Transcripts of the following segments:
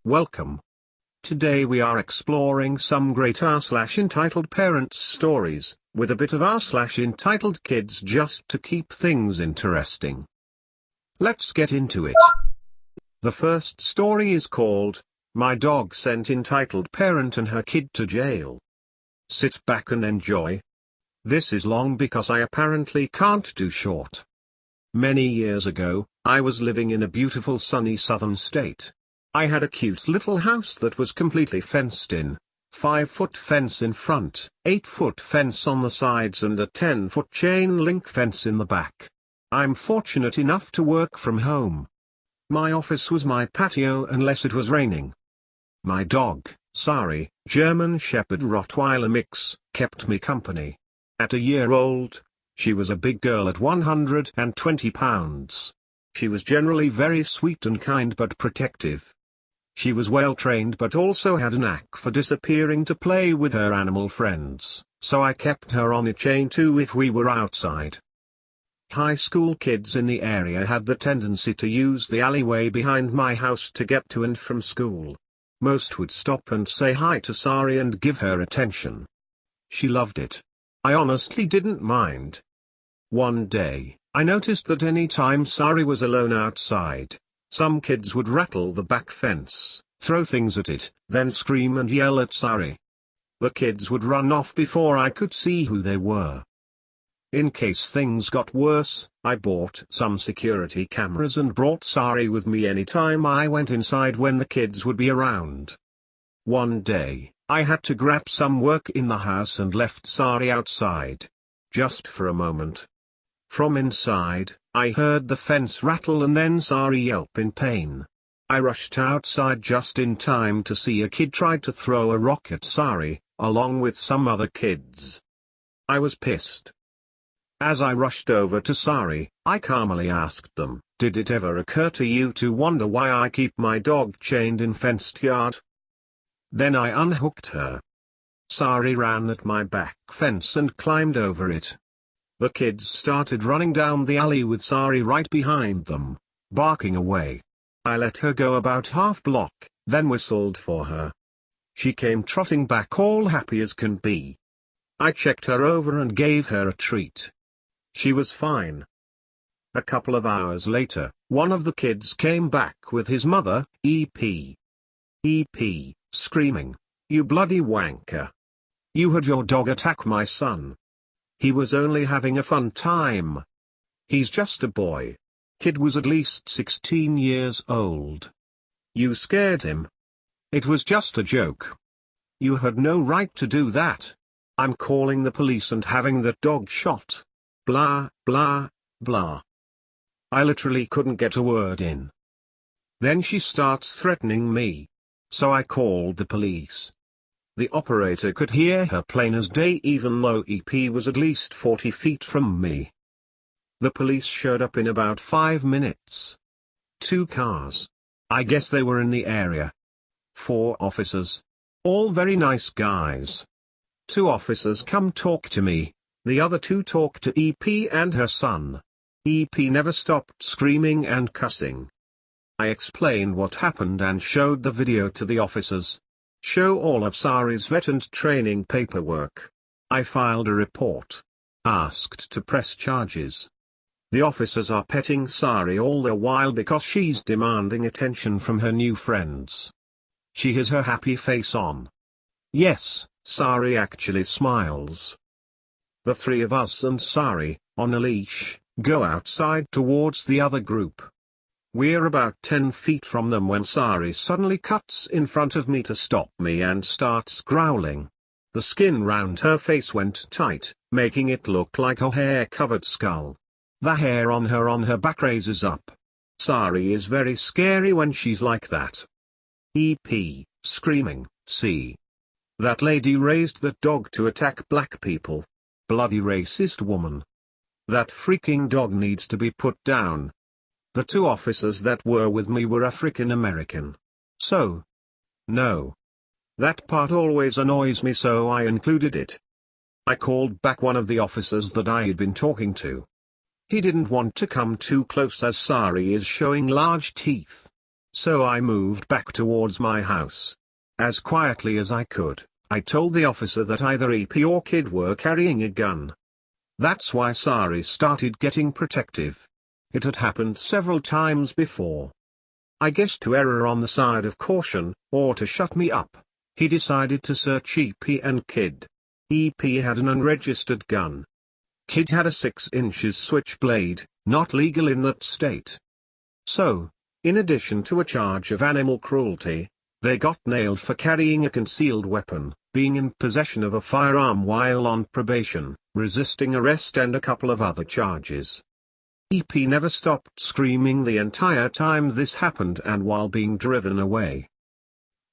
Welcome. Today we are exploring some great r/entitled parents stories, with a bit of r/entitled kids just to keep things interesting. Let's get into it. The first story is called, My Dog Sent Entitled Parent and Her Kid to Jail. Sit back and enjoy. This is long because I apparently can't do short. Many years ago, I was living in a beautiful sunny southern state. I had a cute little house that was completely fenced in. 5-foot fence in front, 8-foot fence on the sides and a 10-foot chain link fence in the back. I'm fortunate enough to work from home. My office was my patio unless it was raining. My dog, Sari, German Shepherd Rottweiler mix, kept me company. At a year old, she was a big girl at 120 pounds. She was generally very sweet and kind but protective. She was well trained but also had a knack for disappearing to play with her animal friends, so I kept her on a chain too if we were outside. High school kids in the area had the tendency to use the alleyway behind my house to get to and from school. Most would stop and say hi to Sari and give her attention. She loved it. I honestly didn't mind. One day, I noticed that any time Sari was alone outside, some kids would rattle the back fence, throw things at it, then scream and yell at Sari. The kids would run off before I could see who they were. In case things got worse, I bought some security cameras and brought Sari with me anytime I went inside when the kids would be around. One day, I had to grab some work in the house and left Sari outside. Just for a moment. From inside, I heard the fence rattle and then Sari yelp in pain. I rushed outside just in time to see a kid try to throw a rock at Sari, along with some other kids. I was pissed. As I rushed over to Sari, I calmly asked them, "Did it ever occur to you to wonder why I keep my dog chained in fenced yard?" Then I unhooked her. Sari ran at my back fence and climbed over it. The kids started running down the alley with Sari right behind them, barking away. I let her go about half block, then whistled for her. She came trotting back all happy as can be. I checked her over and gave her a treat. She was fine. A couple of hours later, one of the kids came back with his mother, EP. EP, screaming, "You bloody wanker! You had your dog attack my son. He was only having a fun time. He's just a boy." Kid was at least 16 years old. "You scared him. It was just a joke. You had no right to do that. I'm calling the police and having that dog shot. Blah, blah, blah." I literally couldn't get a word in. Then she starts threatening me. So I called the police. The operator could hear her plain as day even though EP was at least 40 feet from me. The police showed up in about 5 minutes. 2 cars. I guess they were in the area. 4 officers. All very nice guys. 2 officers come talk to me, the other 2 talk to EP and her son. EP never stopped screaming and cussing. I explained what happened and showed the video to the officers. Show all of Sari's vet and training paperwork. I filed a report. Asked to press charges. The officers are petting Sari all the while because she's demanding attention from her new friends. She has her happy face on. Yes, Sari actually smiles. The 3 of us and Sari, on a leash, go outside towards the other group. We're about 10 feet from them when Sari suddenly cuts in front of me to stop me and starts growling. The skin round her face went tight, making it look like a hair-covered skull. The hair on her back raises up. Sari is very scary when she's like that. EP, screaming, "See? That lady raised that dog to attack black people. Bloody racist woman. That freaking dog needs to be put down." The 2 officers that were with me were African American. So? No. That part always annoys me, so I included it. I called back one of the officers that I had been talking to. He didn't want to come too close as Sari is showing large teeth. So I moved back towards my house. As quietly as I could, I told the officer that either EP or kid were carrying a gun. That's why Sari started getting protective. It had happened several times before. I guess to err on the side of caution, or to shut me up, he decided to search EP and Kid. EP had an unregistered gun. Kid had a 6 inches switchblade, not legal in that state. So, in addition to a charge of animal cruelty, they got nailed for carrying a concealed weapon, being in possession of a firearm while on probation, resisting arrest and a couple of other charges. EP never stopped screaming the entire time this happened and while being driven away.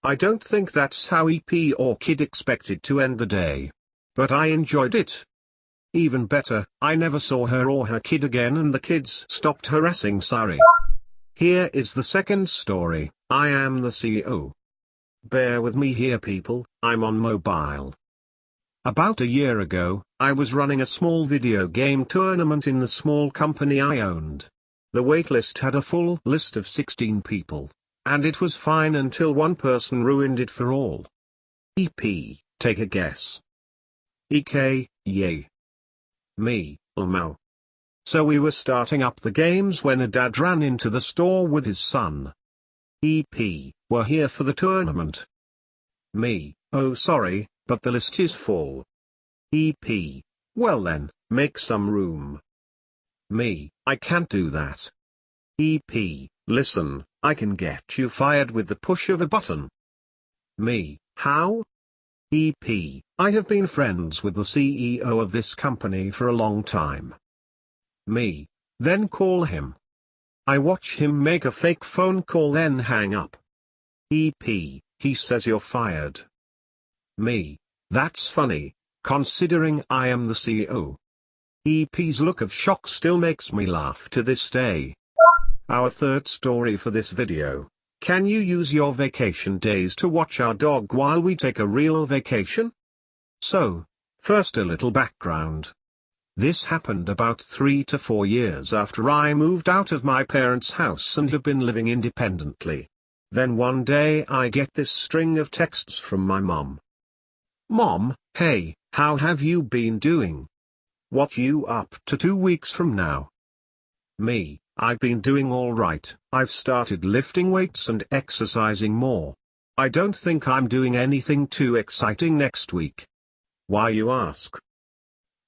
I don't think that's how EP or Kid expected to end the day. But I enjoyed it. Even better, I never saw her or her kid again and the kids stopped harassing Sari. Here is the second story. I am the CEO. Bear with me here people, I'm on mobile. About a year ago, I was running a small video game tournament in the small company I owned. The waitlist had a full list of 16 people, and it was fine until one person ruined it for all. EP, take a guess. EK, yay. Me, Elmo. So we were starting up the games when a dad ran into the store with his son. EP, we're here for the tournament. Me, oh sorry, but the list is full. EP, well then, make some room. Me, I can't do that. EP, listen, I can get you fired with the push of a button. Me, how? EP, I have been friends with the CEO of this company for a long time. Me, then call him. I watch him make a fake phone call then hang up. EP, he says you're fired. Me, that's funny, considering I am the CEO. EP's look of shock still makes me laugh to this day. Our third story for this video. Can you use your vacation days to watch our dog while we take a real vacation? So, first a little background. This happened about 3 to 4 years after I moved out of my parents' house and have been living independently. Then one day I get this string of texts from my mom. Mom, hey, how have you been doing? What you up to 2 weeks from now? Me, I've been doing all right. I've started lifting weights and exercising more. I don't think I'm doing anything too exciting next week. Why you ask?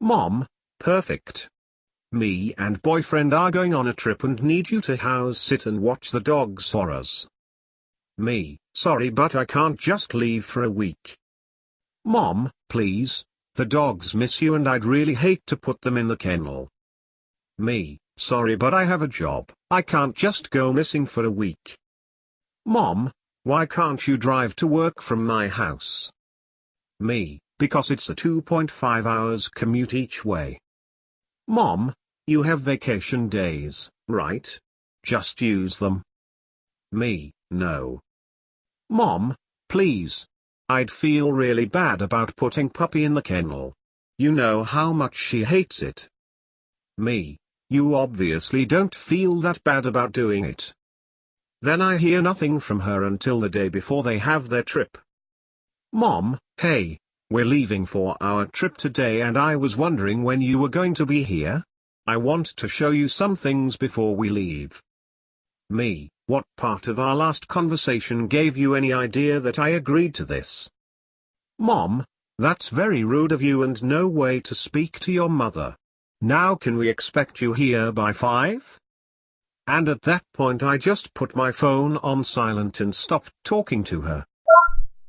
Mom, perfect. Me and boyfriend are going on a trip and need you to house sit and watch the dogs for us. Me, sorry but I can't just leave for a week. Mom, please, the dogs miss you and I'd really hate to put them in the kennel. Me, sorry but I have a job, I can't just go missing for a week. Mom, why can't you drive to work from my house? Me, because it's a 2.5 hours commute each way. Mom, you have vacation days, right? Just use them. Me, no. Mom, please. I'd feel really bad about putting Puppy in the kennel. You know how much she hates it. Me, you obviously don't feel that bad about doing it. Then I hear nothing from her until the day before they have their trip. Mom, hey, we're leaving for our trip today and I was wondering when you were going to be here. I want to show you some things before we leave. Me, what part of our last conversation gave you any idea that I agreed to this? Mom, that's very rude of you and no way to speak to your mother. Now can we expect you here by 5? And at that point I just put my phone on silent and stopped talking to her.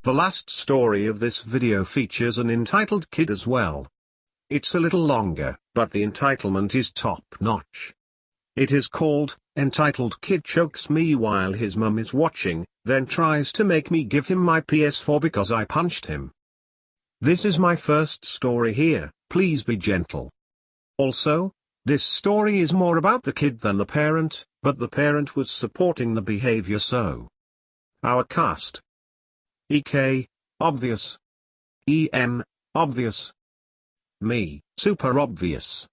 The last story of this video features an entitled kid as well. It's a little longer, but the entitlement is top-notch. It is called, Entitled Kid Chokes Me While His Mum Is Watching, Then Tries to Make Me Give Him My PS4 Because I Punched Him. This is my first story here, please be gentle. Also, this story is more about the kid than the parent, but the parent was supporting the behavior so. Our cast. EK, obvious. EM, obvious. Me, super obvious.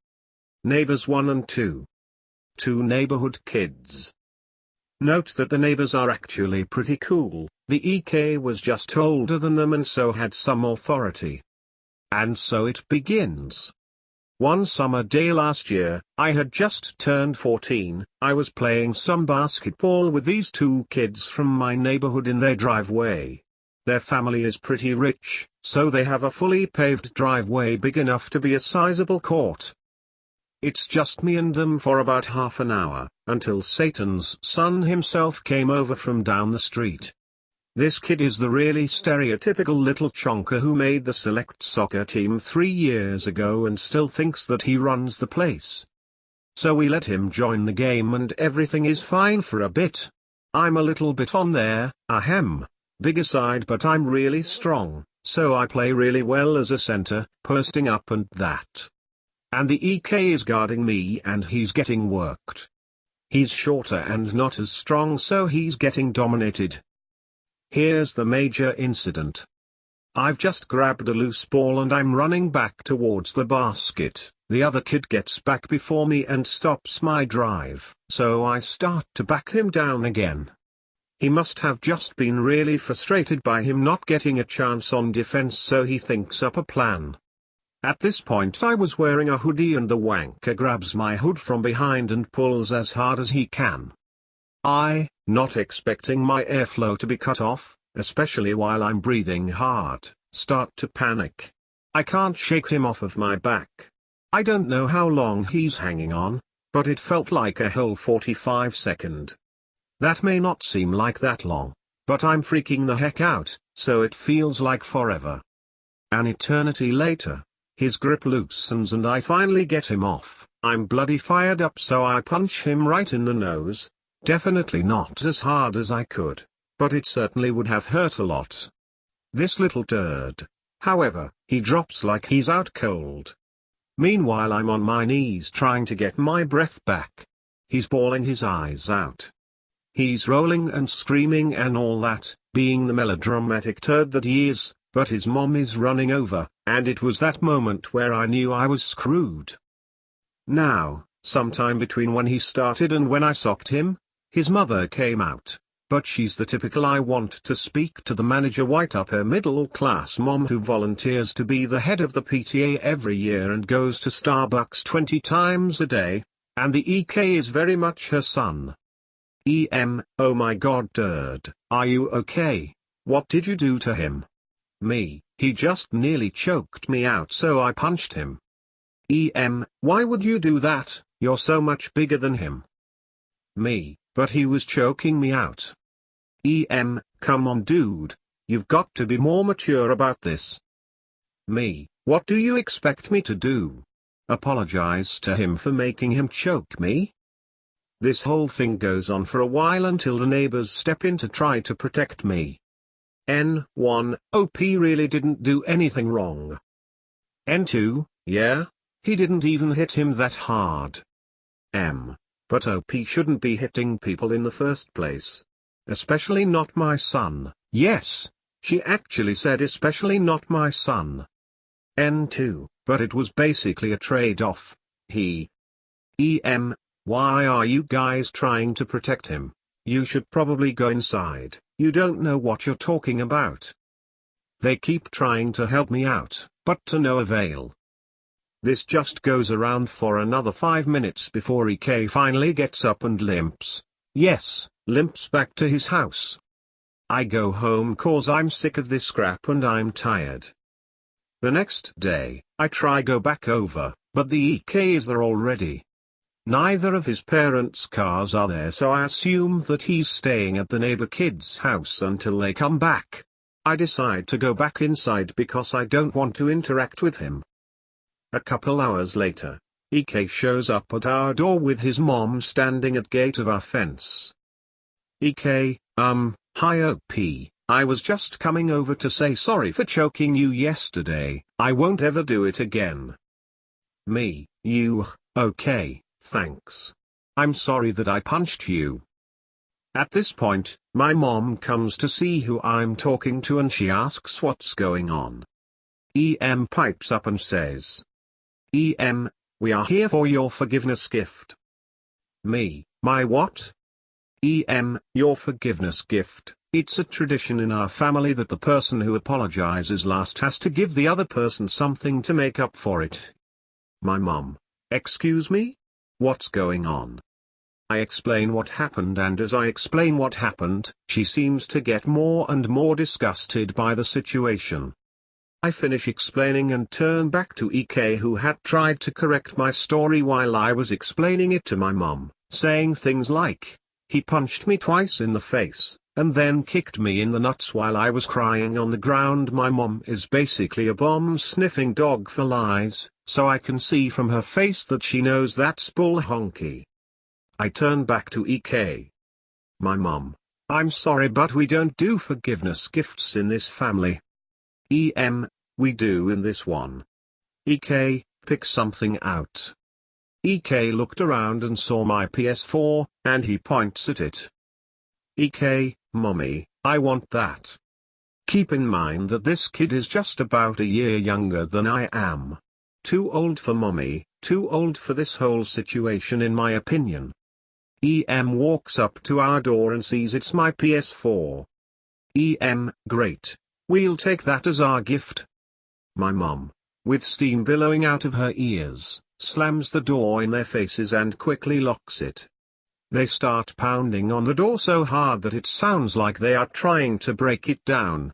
Neighbors 1 and 2. 2 neighborhood kids. Note that the neighbors are actually pretty cool. The EK was just older than them and so had some authority. And so it begins. One summer day last year, I had just turned 14, I was playing some basketball with these two kids from my neighborhood in their driveway. Their family is pretty rich, so they have a fully paved driveway big enough to be a sizable court. It's just me and them for about half an hour, until Satan's son himself came over from down the street. This kid is the really stereotypical little chonker who made the select soccer team 3 years ago and still thinks that he runs the place. So we let him join the game and everything is fine for a bit. I'm a little bit on there, bigger side, but I'm really strong, so I play really well as a center, posting up and that. And the EK is guarding me and he's getting worked. He's shorter and not as strong, so he's getting dominated. Here's the major incident. I've just grabbed a loose ball and I'm running back towards the basket. The other kid gets back before me and stops my drive, so I start to back him down again. He must have just been really frustrated by him not getting a chance on defense, so he thinks up a plan. At this point I was wearing a hoodie and the wanker grabs my hood from behind and pulls as hard as he can. I, not expecting my airflow to be cut off, especially while I'm breathing hard, start to panic. I can't shake him off of my back. I don't know how long he's hanging on, but it felt like a whole 45 seconds. That may not seem like that long, but I'm freaking the heck out, so it feels like forever. An eternity later, his grip loosens and I finally get him off. I'm bloody fired up, so I punch him right in the nose. Definitely not as hard as I could, but it certainly would have hurt a lot. This little turd, however, he drops like he's out cold. Meanwhile I'm on my knees trying to get my breath back. He's bawling his eyes out. He's rolling and screaming and all that, being the melodramatic turd that he is, but his mom is running over, and it was that moment where I knew I was screwed. Now, sometime between when he started and when I socked him, his mother came out, but she's the typical I want to speak to the manager white upper middle class mom who volunteers to be the head of the PTA every year and goes to Starbucks 20 times a day, and the EK is very much her son. Oh my god dude, are you okay? What did you do to him? Me, he just nearly choked me out, so I punched him. Why would you do that? You're so much bigger than him. Me, but he was choking me out. Come on dude, you've got to be more mature about this. Me, what do you expect me to do? Apologize to him for making him choke me? This whole thing goes on for a while until the neighbors step in to try to protect me. N1, OP really didn't do anything wrong. N2, yeah, he didn't even hit him that hard. But OP shouldn't be hitting people in the first place. Especially not my son. Yes, she actually said especially not my son. N2, but it was basically a trade-off. Why are you guys trying to protect him? You should probably go inside, you don't know what you're talking about. They keep trying to help me out, but to no avail. This just goes around for another 5 minutes before EK finally gets up and limps. Yes, limps back to his house. I go home cause I'm sick of this crap and I'm tired. The next day, I try go back over, but the EK is there already. Neither of his parents' cars are there, so I assume that he's staying at the neighbor kid's house until they come back. I decide to go back inside because I don't want to interact with him. A couple hours later, EK shows up at our door with his mom standing at gate of our fence. EK, hi OP, I was just coming over to say sorry for choking you yesterday, I won't ever do it again. Me, you, okay. Thanks. I'm sorry that I punched you. At this point, my mom comes to see who I'm talking to and she asks what's going on. Pipes up and says, we are here for your forgiveness gift. Me, my what? Your forgiveness gift. It's a tradition in our family that the person who apologizes last has to give the other person something to make up for it. My mom. Excuse me? What's going on? I explain what happened, and as I explain what happened, she seems to get more and more disgusted by the situation. I finish explaining and turn back to EK, who had tried to correct my story while I was explaining it to my mom, saying things like, "He punched me twice in the face, and then kicked me in the nuts while I was crying on the ground." My mom is basically a bomb-sniffing dog for lies, so I can see from her face that she knows that's bull honky. I turn back to EK. My mom. I'm sorry, but we don't do forgiveness gifts in this family. We do in this one. EK, pick something out. EK looked around and saw my PS4, and he points at it. EK, Mommy, I want that. Keep in mind that this kid is just about a year younger than I am. Too old for Mommy, too old for this whole situation in my opinion. Walks up to our door and sees it's my PS4. Great. We'll take that as our gift. My mom, with steam billowing out of her ears, slams the door in their faces and quickly locks it. They start pounding on the door so hard that it sounds like they are trying to break it down.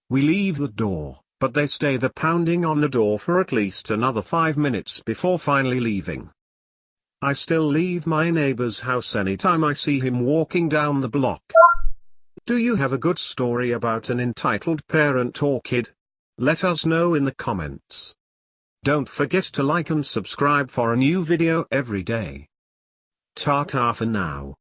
We leave the door, but they stay there pounding on the door for at least another 5 minutes before finally leaving. I still leave my neighbor's house anytime I see him walking down the block. Do you have a good story about an entitled parent or kid? Let us know in the comments. Don't forget to like and subscribe for a new video every day. Ta-ta for now.